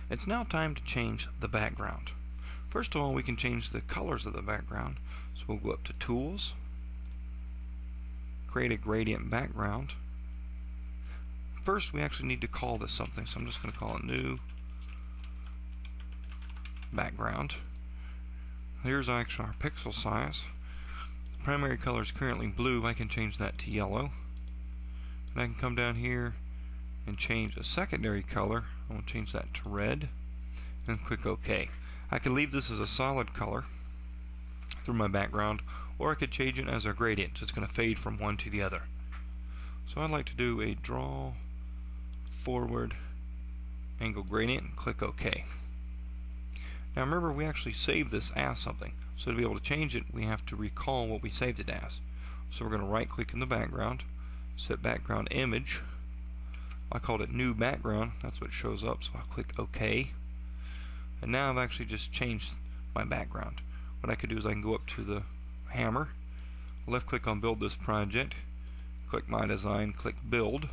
It's now time to change the background. First of all, we can change the colors of the background. So we'll go up to Tools, create a gradient background. First, we actually need to call this something, so I'm just going to call it New Background. Here's actually our pixel size. Primary color is currently blue. I can change that to yellow. And I can come down here and change a secondary color. I'm going to change that to red and click OK. I can leave this as a solid color through my background, or I could change it as a gradient. So it's going to fade from one to the other. So I'd like to do a draw forward angle gradient and click OK. Now remember, we actually saved this as something. So to be able to change it, we have to recall what we saved it as. So we're going to right click in the background, set background image. I called it New Background. That's what shows up, so I'll click OK. And now I've actually just changed my background. What I could do is I can go up to the hammer, left click on Build This Project, click My Design, click Build.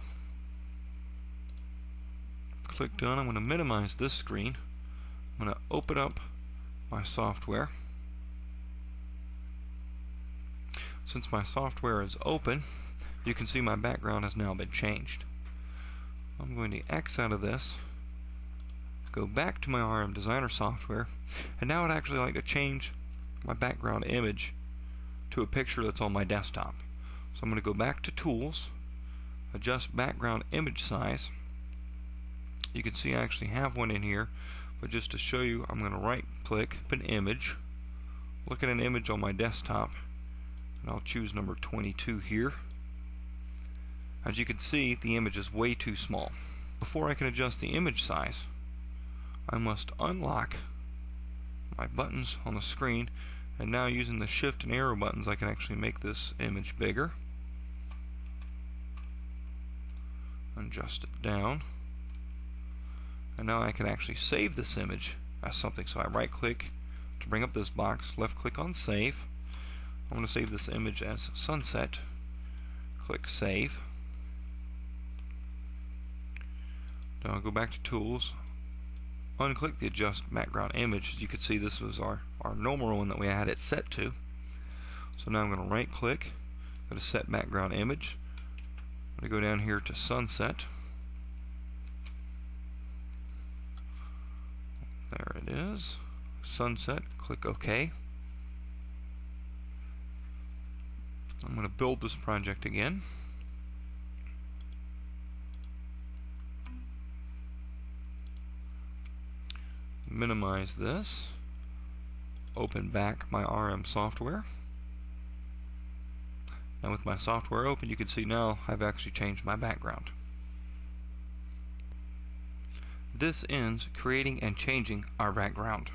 Click Done. I'm going to minimize this screen. I'm going to open up my software. Since my software is open, you can see my background has now been changed. I'm going to X out of this, go back to my RMDesigner software, and now I'd actually like to change my background image to a picture that's on my desktop. So I'm going to go back to Tools, adjust background image size. You can see I actually have one in here, but just to show you, I'm going to right click, open image, look at an image on my desktop, and I'll choose number 22 here. As you can see, the image is way too small. Before I can adjust the image size, I must unlock my buttons on the screen, and now using the shift and arrow buttons I can actually make this image bigger, adjust it down, and now I can actually save this image as something. So I right click to bring up this box, left click on Save. I'm going to save this image as Sunset, click Save. Now I'll go back to Tools, unclick the Adjust Background Image. As you can see, this was our normal one that we had it set to. So now I'm going to right click, go to Set Background Image. I'm going to go down here to Sunset. There it is. Sunset, click OK. I'm going to build this project again. Minimize this. Open back my RM software. Now with my software open, you can see now I've actually changed my background. This ends creating and changing our background.